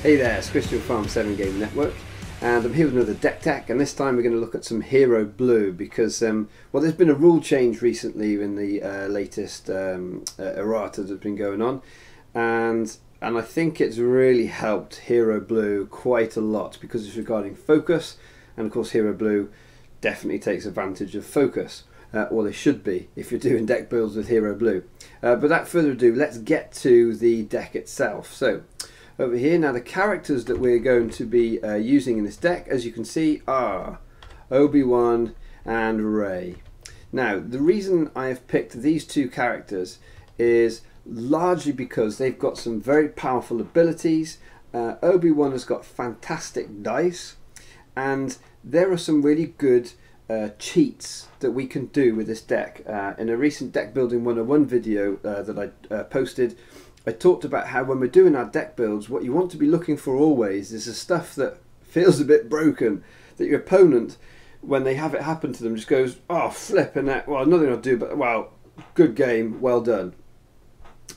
Hey there, it's Christian from 7 Game Network, and I'm here with another deck tech, and this time we're going to look at some Hero Blue because, well, there's been a rule change recently in the latest errata that's been going on, and I think it's really helped Hero Blue quite a lot because it's regarding focus, and of course Hero Blue definitely takes advantage of focus, or they should be if you're doing deck builds with Hero Blue. But without further ado, let's get to the deck itself. So over here now, the characters that we're going to be using in this deck, as you can see, are Wan and Rey. Now, the reason I have picked these two characters is largely because they've got some very powerful abilities. Wan has got fantastic dice, and there are some really good cheats that we can do with this deck. In a recent deck building 101 video that I posted, I talked about how when we're doing our deck builds, what you want to be looking for always is the stuff that feels a bit broken, that your opponent, when they have it happen to them, just goes, oh, flipping that, well, nothing I'll do, but, well, good game, well done.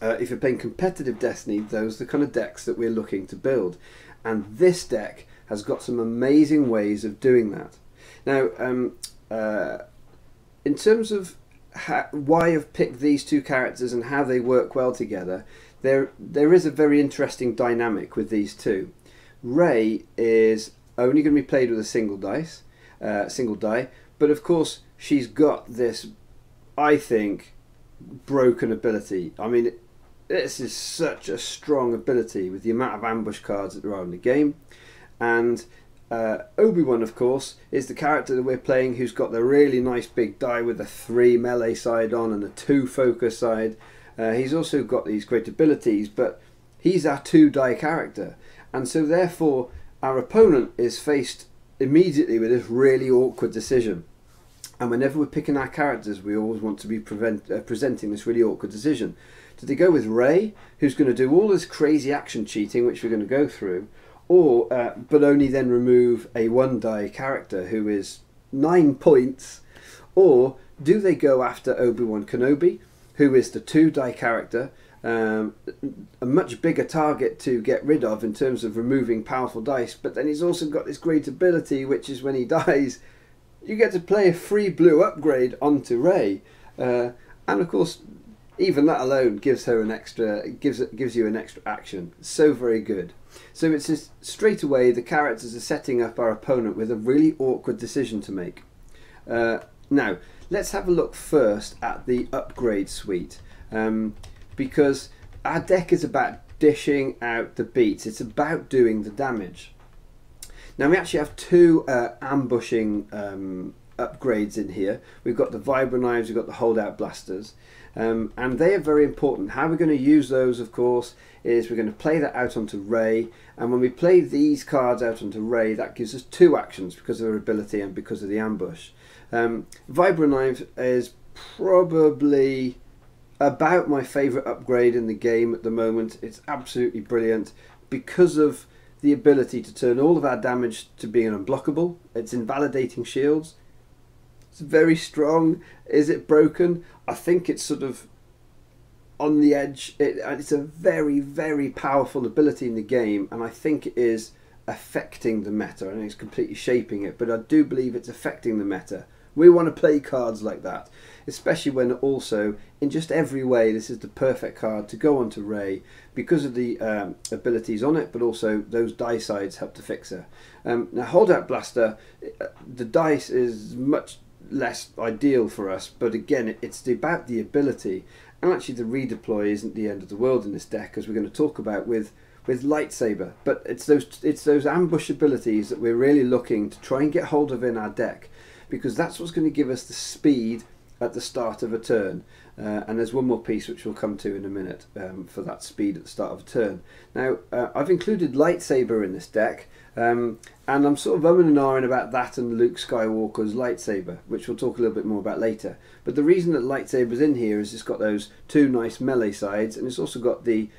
If you're playing competitive Destiny, those are the kind of decks that we're looking to build. And this deck has got some amazing ways of doing that. Now, in terms of why I've picked these two characters and how they work well together, there is a very interesting dynamic with these two. Rey is only going to be played with a single die, but of course she's got this, I think, broken ability. I mean, this is such a strong ability with the amount of ambush cards that there are in the game. And Wan, of course, is the character that we're playing who's got the really nice big die with a 3 melee side on and a 2 focus side. He's also got these great abilities, but he's our 2 die character, and so therefore our opponent is faced immediately with this really awkward decision. And whenever we're picking our characters, we always want to be presenting this really awkward decision. Do they go with Rey, who's going to do all this crazy action cheating, which we're going to go through, or but only then remove a 1 die character who is 9 points, or do they go after Obi-Wan Kenobi, who is the 2 die character, a much bigger target to get rid of in terms of removing powerful dice, but then he's also got this great ability, which is when he dies, you get to play a free blue upgrade onto Rey, and of course, even that alone gives her an extra, gives you an extra action. So very good. So it's just straight away the characters are setting up our opponent with a really awkward decision to make. Now, let's have a look first at the upgrade suite, because our deck is about dishing out the beats. It's about doing the damage. Now, we actually have 2 ambushing upgrades in here. We've got the vibro knives, we've got the holdout blasters, and they are very important. How we're going to use those, of course, is we're going to play that out onto Rey, and when we play these cards out onto Rey, that gives us 2 actions because of her ability and because of the ambush. Vibro knives is probably about my favourite upgrade in the game at the moment. It's absolutely brilliant because of the ability to turn all of our damage to being unblockable. It's invalidating shields. It's very strong. Is it broken? I think it's sort of on the edge. It's a very, very powerful ability in the game, and I think it is affecting the meta. I think it's completely shaping it, but I do believe it's affecting the meta. We want to play cards like that, especially when also, in just every way, this is the perfect card to go onto Rey because of the abilities on it, but also those die sides help to fix her. Now, Holdout Blaster, the dice is much less ideal for us, but again, it's about the ability, and actually the redeploy isn't the end of the world in this deck, as we're going to talk about with Lightsaber. But it's those ambush abilities that we're really looking to try and get hold of in our deck, because that's what's going to give us the speed at the start of a turn. And there's one more piece which we'll come to in a minute for that speed at the start of a turn. Now, I've included Lightsaber in this deck, and I'm sort of umming and ahhing about that and Luke Skywalker's lightsaber, which we'll talk a little bit more about later. But the reason that Lightsaber's in here is it's got those 2 nice melee sides, and it's also got the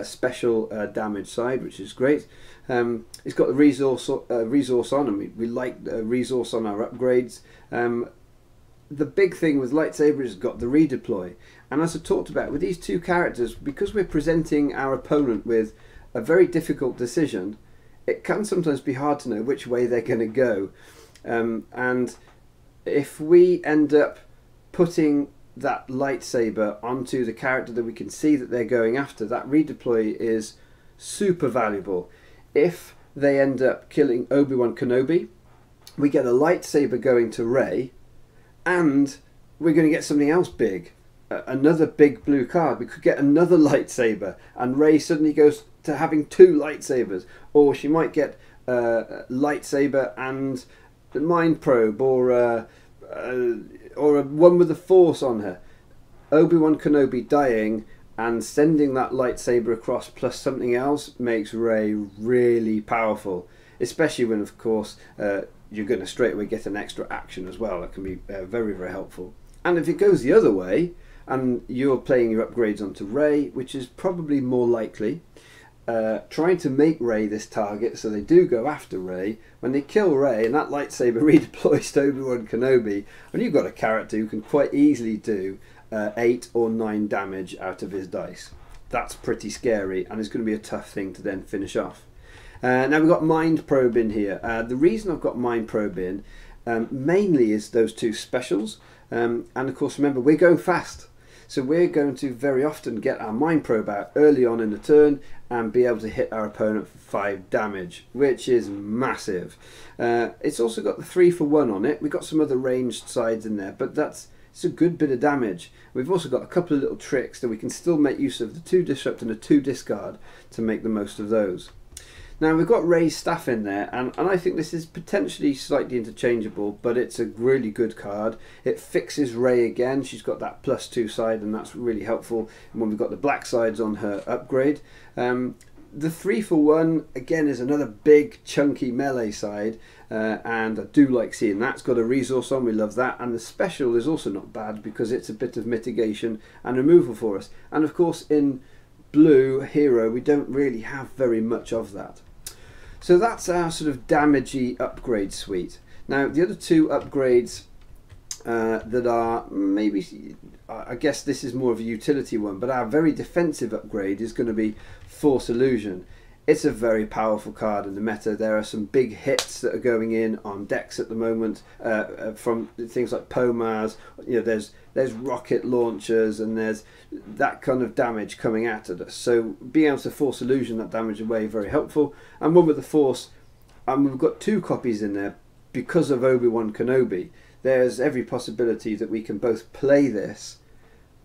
special damage side, which is great. It's got the resource on, and we like the resource on our upgrades. The big thing with Lightsaber is got the redeploy, and as I talked about with these 2 characters, because we're presenting our opponent with a very difficult decision, it can sometimes be hard to know which way they're going to go. And if we end up putting that lightsaber onto the character that we can see that they're going after, that redeploy is super valuable. If they end up killing Obi-Wan Kenobi, we get a lightsaber going to Rey, and we're going to get something else big. Another big blue card. We could get another lightsaber, and Rey suddenly goes to having 2 lightsabers. Or she might get a lightsaber and the mind probe, or a one with the Force on her. Obi-Wan Kenobi dying and sending that lightsaber across plus something else makes Rey really powerful, especially when, of course, you're going to straight away get an extra action as well. That can be very, very helpful. And if it goes the other way and you're playing your upgrades onto Rey, which is probably more likely, trying to make Rey this target so they do go after Rey. When they kill Rey and that lightsaber redeploys to Obi-Wan Kenobi, and you've got a character who can quite easily do 8 or 9 damage out of his dice. That's pretty scary, and it's going to be a tough thing to then finish off. Now we've got Mind Probe in here. The reason I've got Mind Probe in mainly is those 2 specials, and of course remember we're going fast, so we're going to very often get our Mind Probe out early on in the turn and be able to hit our opponent for 5 damage, which is massive. It's also got the 3-for-1 on it. We've got some other ranged sides in there, but it's a good bit of damage. We've also got a couple of little tricks that we can still make use of, the 2 disrupt and a 2 discard, to make the most of those. Now we've got Rey's staff in there, and I think this is potentially slightly interchangeable, but it's a really good card. It fixes Rey again. She's got that +2 side, and that's really helpful. And when we've got the black sides on her upgrade, the 3-for-1 again is another big chunky melee side, and I do like seeing that. It's got a resource on, we love that, and the special is also not bad because it's a bit of mitigation and removal for us. And of course in blue hero we don't really have very much of that. So that's our sort of damagey upgrade suite. Now the other 2 upgrades that are maybe, I guess this is more of a utility one, but our very defensive upgrade is going to be Force Illusion. It's a very powerful card in the meta. There are some big hits that are going in on decks at the moment from things like Pomars. You know, there's rocket launchers and there's that kind of damage coming at us. So being able to Force Illusion that damage away, very helpful. And one with the Force, we've got 2 copies in there because of Obi-Wan Kenobi. There's every possibility that we can both play this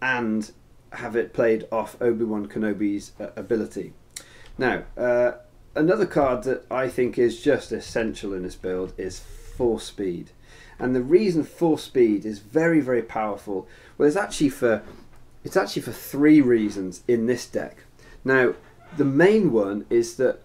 and have it played off Obi-Wan Kenobi's ability. Now, another card that I think is just essential in this build is Force Speed. And the reason Force Speed is very, very powerful, well, it's actually for 3 reasons in this deck. Now, the main one is our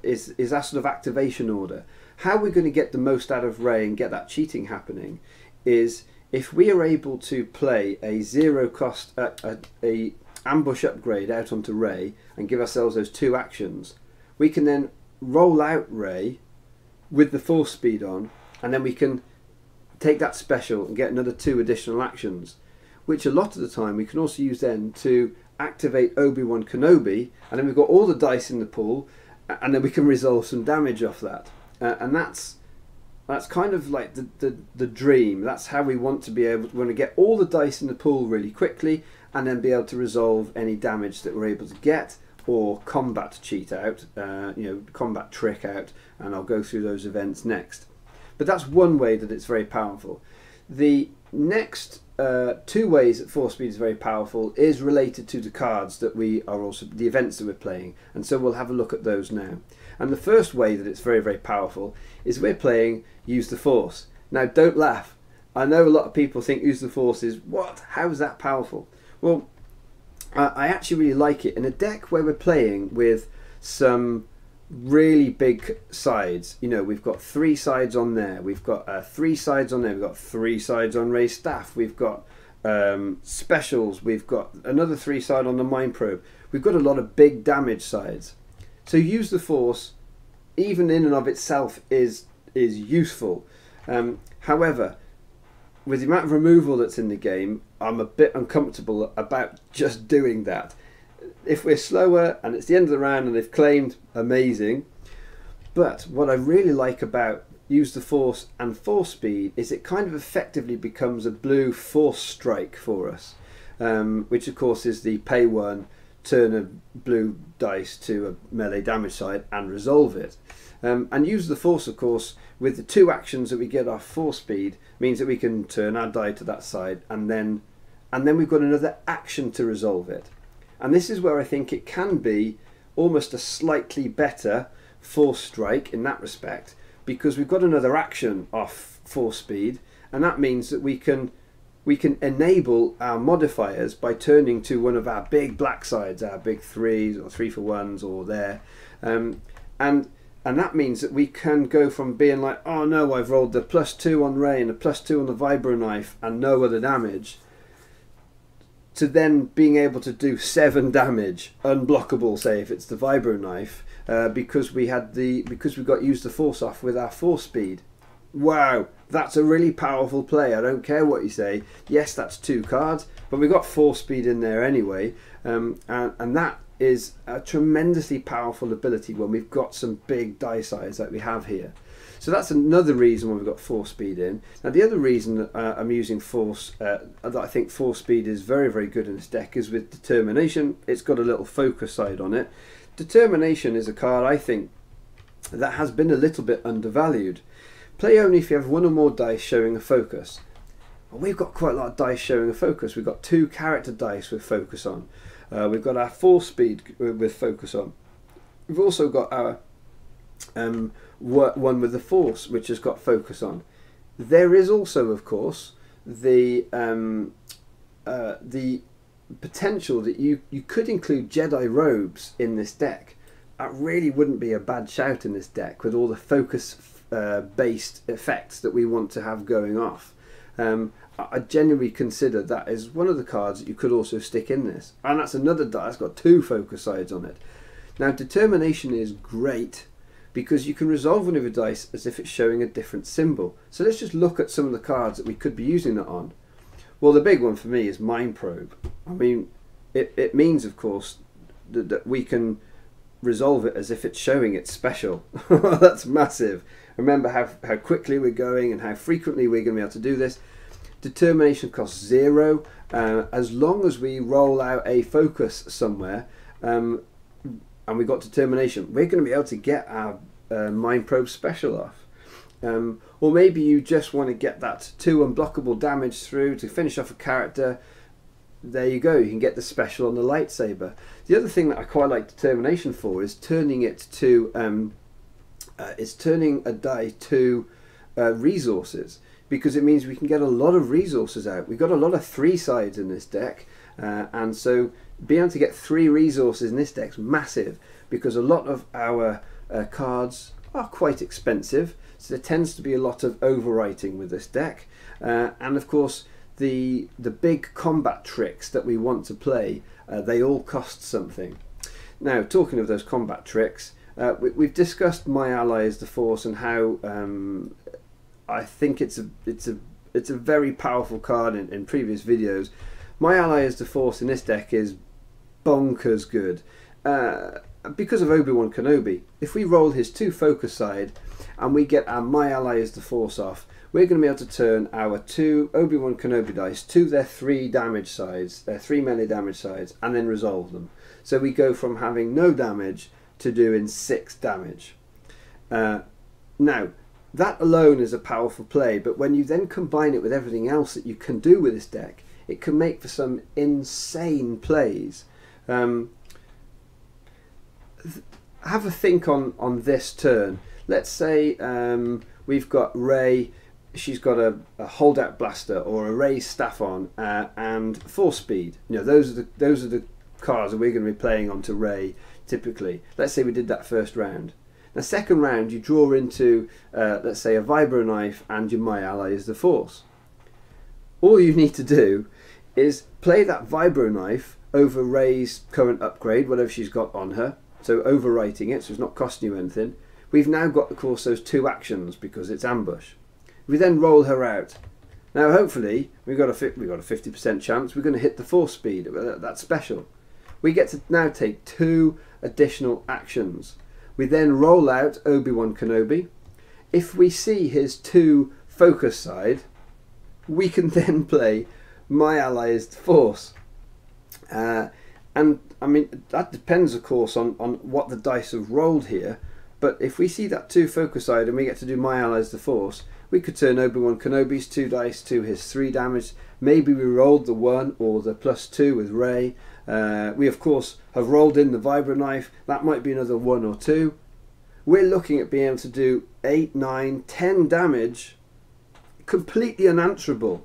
sort of activation order. How we're going to get the most out of Rey and get that cheating happening is if we are able to play a 0 cost, a ambush upgrade out onto Rey and give ourselves those 2 actions, we can then roll out Rey with the Force Speed on, and then we can take that special and get another 2 additional actions, which a lot of the time we can also use then to activate Obi-Wan Kenobi, and then we've got all the dice in the pool, and then we can resolve some damage off that. And that's kind of like the dream. That's how we want to be able to get all the dice in the pool really quickly, and then be able to resolve any damage that we're able to get, or combat cheat out, combat trick out, and I'll go through those events next. But that's one way that it's very powerful. The next 2 ways that Force Speed is very powerful is related to the cards that we are also, the events that we're playing, and so we'll have a look at those now. And the first way that it's very, very powerful is we're playing Use the Force. Now don't laugh. I know a lot of people think Use the Force is, what? How is that powerful? Well, I actually really like it in a deck where we're playing with some really big sides. You know, we've got 3 sides on there, we've got 3 sides on there, we've got 3 sides on Rey's staff, we've got specials, we've got another 3 side on the Mind Probe. We've got a lot of big damage sides. So Use the Force, even in and of itself, is useful. However, with the amount of removal that's in the game, I'm a bit uncomfortable about just doing that. if we're slower and it's the end of the round and they've claimed, amazing. But what I really like about use the force and force speed is it kind of effectively becomes a blue force strike for us, which of course is the pay one, turn a blue dice to a melee damage side and resolve it. And use the force, of course, with the two actions that we get off force speed, means that we can turn our die to that side, and then we've got another action to resolve it. And this is where I think it can be almost a slightly better force strike in that respect, because we've got another action off force speed, and that means that we can enable our modifiers by turning to one of our big black sides, our big 3s or 3-for-1s or there, and that means that we can go from being like, oh no, I've rolled the +2 on Rey and a +2 on the vibro knife and no other damage, to then being able to do 7 damage unblockable, say if it's the vibro knife, because we got used the force off with our force speed. Wow, that's a really powerful play. I don't care what you say. Yes, that's 2 cards, but we got force speed in there anyway, and that is a tremendously powerful ability when we've got some big die size like we have here. So that's another reason why we've got force speed in. Now the other reason that I'm using force, that I think force speed is very, very good in this deck, is with determination. It's got a little focus side on it. Determination is a card, I think, that has been a little bit undervalued. Play only if you have 1 or more dice showing a focus. Well, we've got quite a lot of dice showing a focus. We've got 2 character dice with focus on. We've got our force speed with focus on. We've also got our one with the force, which has got focus on. There is also, of course, the potential that you could include Jedi robes in this deck. That really wouldn't be a bad shout in this deck with all the focus based effects that we want to have going off. I genuinely consider that as one of the cards that you could also stick in this, and that's another die that's got 2 focus sides on it. Now determination is great because you can resolve one of your dice as if it's showing a different symbol. So let's just look at some of the cards that we could be using it on. Well, the big one for me is Mind Probe. I mean, it means, of course, that we can resolve it as if it's showing it's special. That's massive. Remember how quickly we're going and how frequently we're going to be able to do this. Determination costs 0 as long as we roll out a focus somewhere, and we've got determination, we're going to be able to get our Mind Probe special off. Or maybe you just want to get that 2 unblockable damage through to finish off a character. There you go, you can get the special on the lightsaber. The other thing that I quite like determination for is turning it to turning a die to resources, because it means we can get a lot of resources out. We've got a lot of 3 sides in this deck, and so being able to get 3 resources in this deck is massive, because a lot of our cards are quite expensive, so there tends to be a lot of overwriting with this deck, and of course the big combat tricks that we want to play, they all cost something. Now, talking of those combat tricks, we've discussed My Ally is the Force and how I think it's a very powerful card in previous videos. My Ally is the Force in this deck is bonkers good because of Obi-Wan Kenobi. If we roll his 2 focus side and we get our My Ally is the Force off, we're going to be able to turn our 2 Obi-Wan Kenobi dice to their 3 damage sides, their 3 melee damage sides, and then resolve them. So we go from having no damage to doing 6 damage. Now, that alone is a powerful play, but when you then combine it with everything else that you can do with this deck, it can make for some insane plays. Have a think on this turn. Let's say we've got Rey, she's got a holdout blaster or a Rey staff on, and force speed. You know, those are the cards that we're going to be playing onto Rey typically. Let's say we did that first round. The second round you draw into, let's say, a vibro knife and your My Ally is the Force. All you need to do is play that vibro knife over Rey's current upgrade, whatever she's got on her, so overwriting it, so it's not costing you anything. We've now got, of course, those 2 actions because it's ambush. We then roll her out. Now hopefully we've got a 50% chance we're going to hit the force speed. That's special. we get to now take 2 additional actions. We then roll out Obi-Wan Kenobi. If we see his 2 focus side, we can then play My Ally is the Force. And I mean, that depends of course on what the dice have rolled here, but if we see that 2 focus side and we get to do My Ally is the Force, we could turn Obi-Wan Kenobi's 2 dice to his 3 damage. Maybe we rolled the 1 or the +2 with Rey. We of course have rolled in the vibro knife, that might be another 1 or 2. We're looking at being able to do 8, 9, 10 damage, completely unanswerable.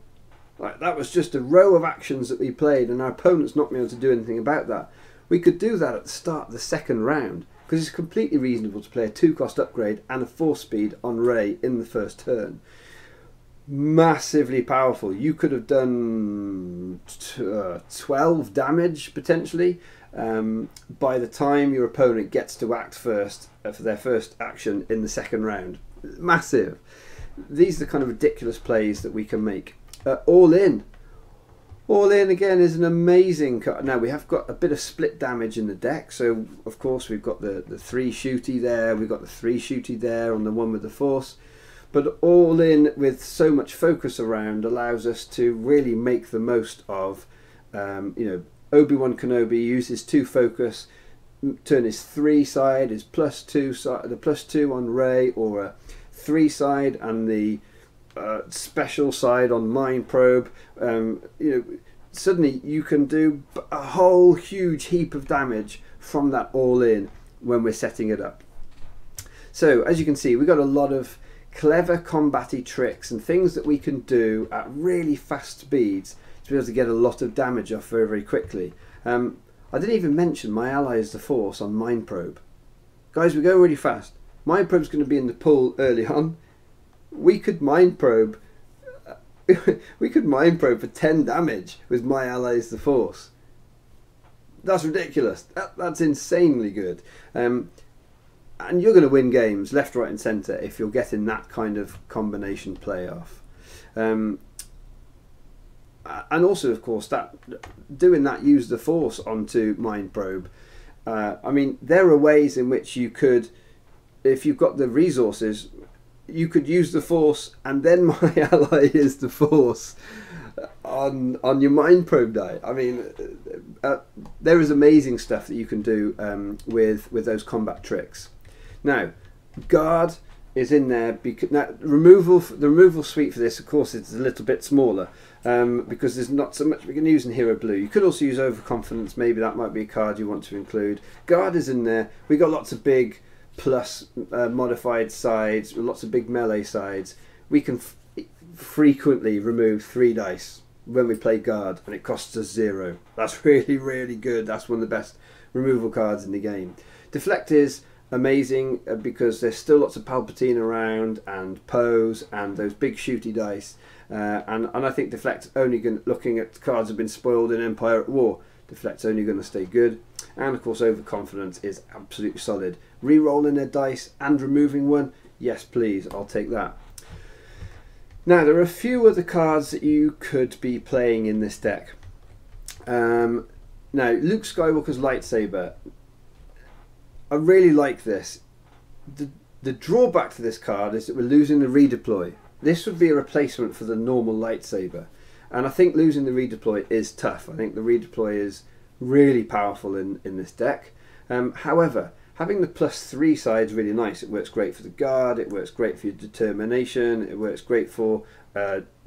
Like, that was just a row of actions that we played and our opponent's not being able to do anything about that. We could do that at the start of the second round, because it's completely reasonable to play a 2-cost upgrade and a 4 speed on Rey in the first turn. Massively powerful. You could have done 12 damage potentially by the time your opponent gets to act first for their first action in the second round. Massive. These are the kind of ridiculous plays that we can make. All in. All in again is an amazing card. Now we have got a bit of split damage in the deck, so of course we've got the 3 shooty there, we've got the 3 shooty there on the one with the Force, but all in with so much focus around allows us to really make the most of, you know, Obi-Wan Kenobi uses 2 focus, turn his 3 side, his +2 side, the +2 on Rey, or a 3 side and the special side on Mind Probe. You know, suddenly you can do a whole huge heap of damage from that all in when we're setting it up. So as you can see, we've got a lot of clever combat-y tricks and things that we can do at really fast speeds to be able to get a lot of damage off very, very quickly. I didn't even mention My Ally is the Force on Mind Probe. Guys, we go really fast. Mind Probe's going to be in the pool early on. We could Mind Probe. We could Mind Probe for 10 damage with My Ally is the Force. That's ridiculous. That's insanely good. And you're going to win games left, right, and centre if you're getting that kind of combination play off. And also, of course, that doing that use the Force onto Mind Probe. I mean, there are ways in which you could, if you've got the resources, you could use the Force and then My Ally is the Force on your Mind Probe die. I mean, there is amazing stuff that you can do with those combat tricks. Now, guard is in there because now the removal suite for this, of course, is a little bit smaller because there's not so much we can use in Hero Blue. You could also use Overconfidence. Maybe that might be a card you want to include. Guard is in there. We got lots of big plus modified sides, lots of big melee sides. We can frequently remove 3 dice when we play guard and it costs us 0. That's really, really good. That's one of the best removal cards in the game. Deflect is amazing because there's still lots of Palpatine around and Pose and those big shooty dice, and I think Deflect's only going, looking at cards that have been spoiled in Empire at War, Deflect's only going to stay good. And of course Overconfidence is absolutely solid. Re-rolling their dice and removing 1, yes please, I'll take that. Now there are a few other cards that you could be playing in this deck. Now Luke Skywalker's lightsaber, I really like this. The drawback to this card is that we're losing the redeploy. This would be a replacement for the normal lightsaber, and I think losing the redeploy is tough. I think the redeploy is really powerful in this deck. However, having the +3 side is really nice. It works great for the guard, it works great for your determination, it works great for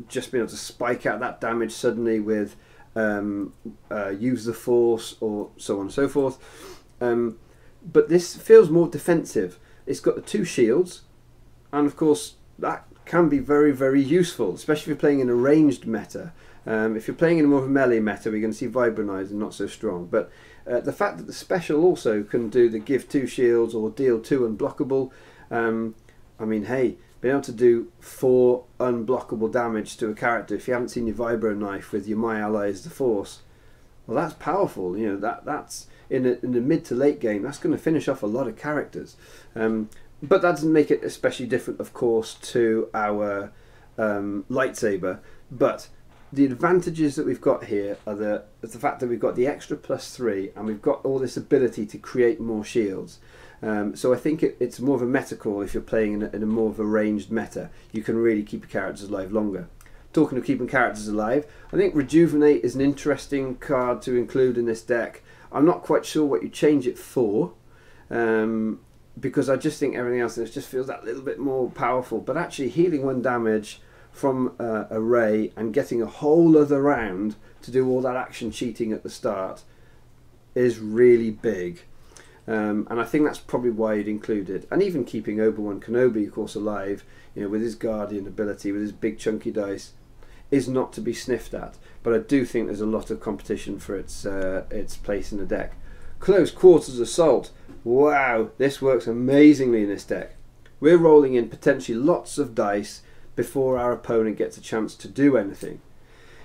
just being able to spike out that damage suddenly with use the Force or so on and so forth. But this feels more defensive. It's got the 2 shields, and of course that can be very, very useful, especially if you're playing in a ranged meta. If you're playing in more of a melee meta, we're going to see Vibranize and not so strong. But the fact that the special also can do the give 2 shields or deal 2 unblockable, I mean, hey, being able to do 4 unblockable damage to a character, if you haven't seen your Vibro Knife with your My Ally is the Force, well, that's powerful. You know, that's in the mid to late game, that's going to finish off a lot of characters. But that doesn't make it especially different, of course, to our lightsaber. But the advantages that we've got here are the fact that we've got the extra +3 and we've got all this ability to create more shields. So I think it's more of a meta call if you're playing in a more of a ranged meta. You can really keep your characters alive longer. Talking of keeping characters alive, I think Rejuvenate is an interesting card to include in this deck. I'm not quite sure what you change it for, because I just think everything else in this just feels that little bit more powerful. But actually healing 1 damage from a Rey and getting a whole other round to do all that action cheating at the start is really big. And I think that's probably why you'd include it. And even keeping Obi-Wan Kenobi, of course, alive, you know, with his Guardian ability, with his big chunky dice, is not to be sniffed at. But I do think there's a lot of competition for its place in the deck. Close Quarters Assault. Wow, this works amazingly in this deck. We're rolling in potentially lots of dice before our opponent gets a chance to do anything.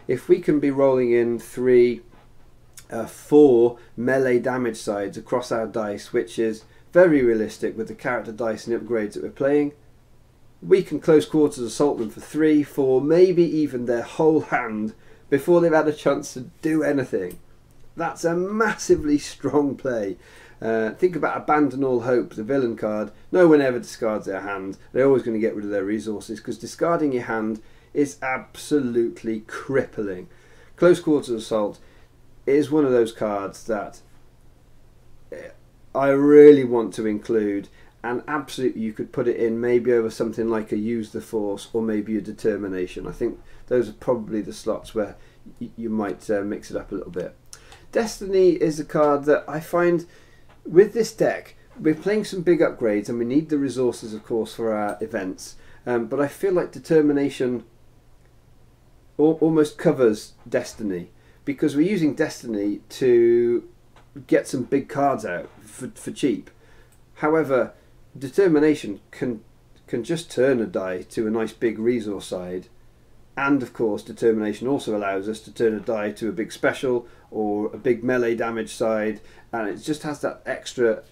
If we can be rolling in 4 melee damage sides across our dice, which is very realistic with the character dice and upgrades that we're playing, we can Close Quarters Assault them for 3, 4, maybe even their whole hand before they've had a chance to do anything. That's a massively strong play. Think about Abandon All Hope, the villain card. No one ever discards their hand. They're always going to get rid of their resources, because discarding your hand is absolutely crippling. Close Quarters Assault is one of those cards that I really want to include, and absolutely you could put it in maybe over something like a Use the Force or maybe a Determination. I think those are probably the slots where you might mix it up a little bit. Destiny is a card that I find with this deck, we're playing some big upgrades and we need the resources, of course, for our events, but I feel like Determination almost covers Destiny, because we're using Destiny to get some big cards out for cheap. However, Determination can just turn a die to a nice big resource side, and of course Determination also allows us to turn a die to a big special or a big melee damage side, and it just has that extra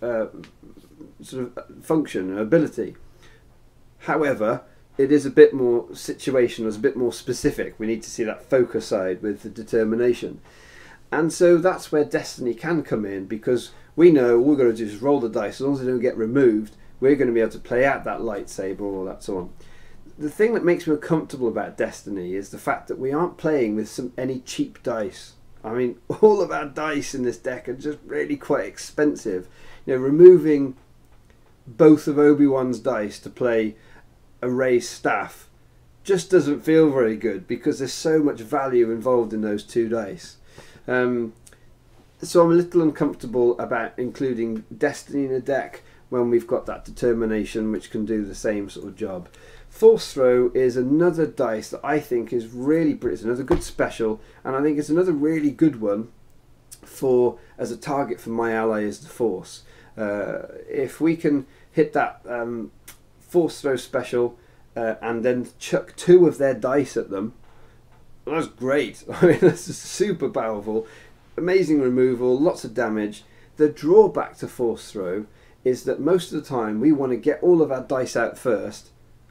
sort of function and ability. However, it is a bit more situational, it's a bit more specific. We need to see that focus side with the Determination. And so that's where Destiny can come in, because we know all we're going to do is roll the dice. As long as they don't get removed, we're going to be able to play out that lightsaber or all that so on. The thing that makes me uncomfortable about Destiny is the fact that we aren't playing with any cheap dice. I mean, all of our dice in this deck are just really quite expensive. You know, removing both of Obi-Wan's dice to play a Rey's staff just doesn't feel very good, because there's so much value involved in those 2 dice. So I'm a little uncomfortable about including Destiny in a deck when we've got that Determination, which can do the same sort of job. Force Throw is another dice that I think is really brilliant. It's another good special, and I think it's another really good one for as a target for My Ally is the Force. If we can hit that Force Throw special and then chuck 2 of their dice at them, that's great. I mean, that's super powerful, amazing removal, lots of damage. The drawback to Force Throw is that most of the time we want to get all of our dice out first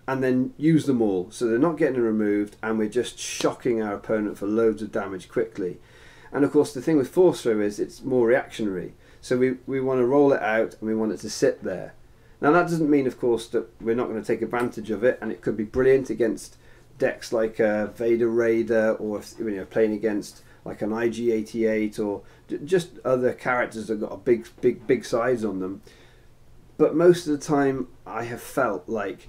and then use them all, so they're not getting removed and we're just shocking our opponent for loads of damage quickly. And of course the thing with Force Throw is it's more reactionary, so we want to roll it out and we want it to sit there. Now that doesn't mean, of course, that we're not going to take advantage of it, and it could be brilliant against decks like Vader Raider, or if, you know, playing against like an IG-88 or just other characters that got a big size on them. But most of the time I have felt like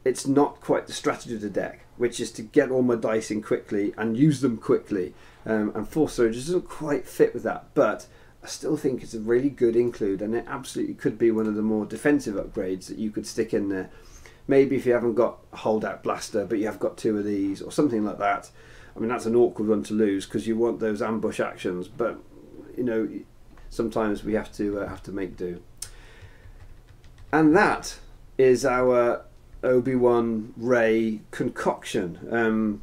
it's not quite the strategy of the deck, which is to get all my dice in quickly and use them quickly, and Force Throw just doesn't quite fit with that. But I still think it's a really good include, and it absolutely could be one of the more defensive upgrades that you could stick in there. Maybe if you haven't got a Holdout Blaster but you have got 2 of these or something like that. I mean, that's an awkward one to lose because you want those ambush actions, but you know, sometimes we have to make do. And that is our Obi-Wan Rey concoction.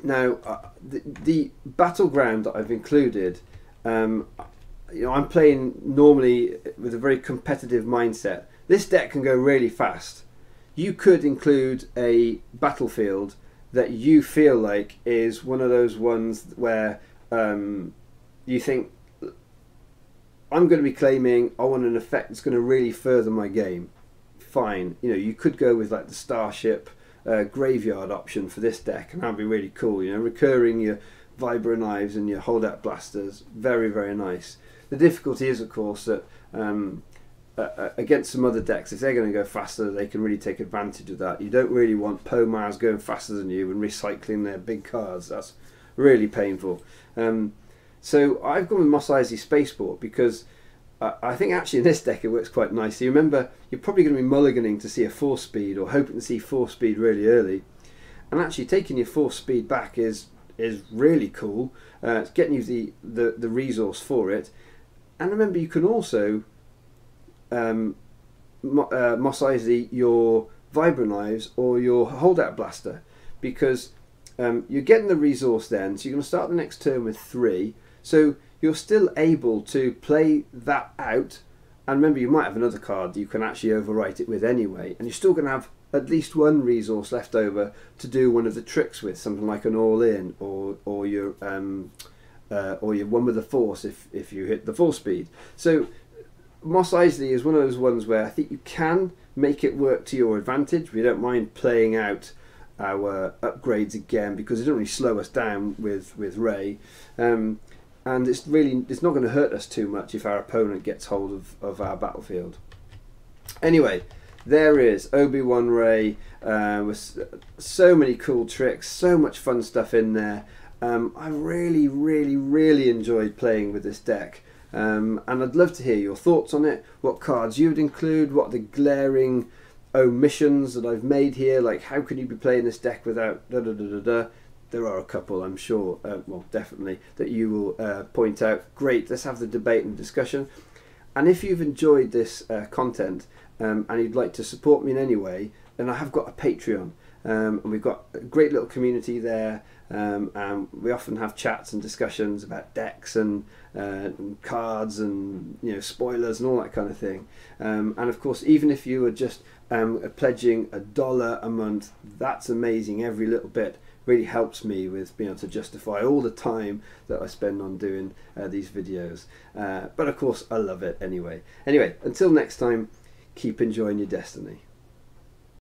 Now the battleground that I've included, you know, I'm playing normally with a very competitive mindset. This deck can go really fast. You could include a battlefield that you feel like is one of those ones where you think, I'm going to be claiming I want an effect that's going to really further my game. Fine, you know, you could go with like the Starship graveyard option for this deck, and that'd be really cool. You know, recurring your vibro knives and your holdout blasters, very, very nice. The difficulty is, of course, that against some other decks, if they're going to go faster, they can really take advantage of that. You don't really want Pomars going faster than you and recycling their big cards. That's really painful. So I've gone with Mos Eisley Spaceport because I think actually in this deck it works quite nicely. Remember, you're probably going to be mulliganing to see a 4-speed or hoping to see 4-speed really early, and actually taking your 4-speed back is really cool. It's getting you the resource for it. And remember, you can also Mos Eisley your vibro knives or your holdout blaster, because you're getting the resource then, so you're going to start the next turn with 3, so you're still able to play that out. And remember, you might have another card you can actually overwrite it with anyway, and you're still going to have at least one resource left over to do one of the tricks with, something like an all-in or your one with the force if you hit the 4-speed. So Mos Eisley is one of those ones where I think you can make it work to your advantage. We don't mind playing out our upgrades again because it doesn't really slow us down with Rey, and it's not going to hurt us too much if our opponent gets hold of our battlefield. Anyway, there is Obi-Wan Rey with so many cool tricks, so much fun stuff in there. I really, really, really enjoyed playing with this deck, and I'd love to hear your thoughts on it, what cards you would include, what are the glaring omissions that I've made here, like how could you be playing this deck without da da da da da. There are a couple, I'm sure, well definitely, that you will point out. Great, let's have the debate and discussion. And if you've enjoyed this content and you'd like to support me in any way, then I have got a Patreon, and we've got a great little community there, and we often have chats and discussions about decks and cards and, you know, spoilers and all that kind of thing. And of course, even if you are just pledging $1 a month, that's amazing. Every little bit really helps me with being able to justify all the time that I spend on doing these videos. But of course, I love it anyway. Anyway, until next time, keep enjoying your destiny.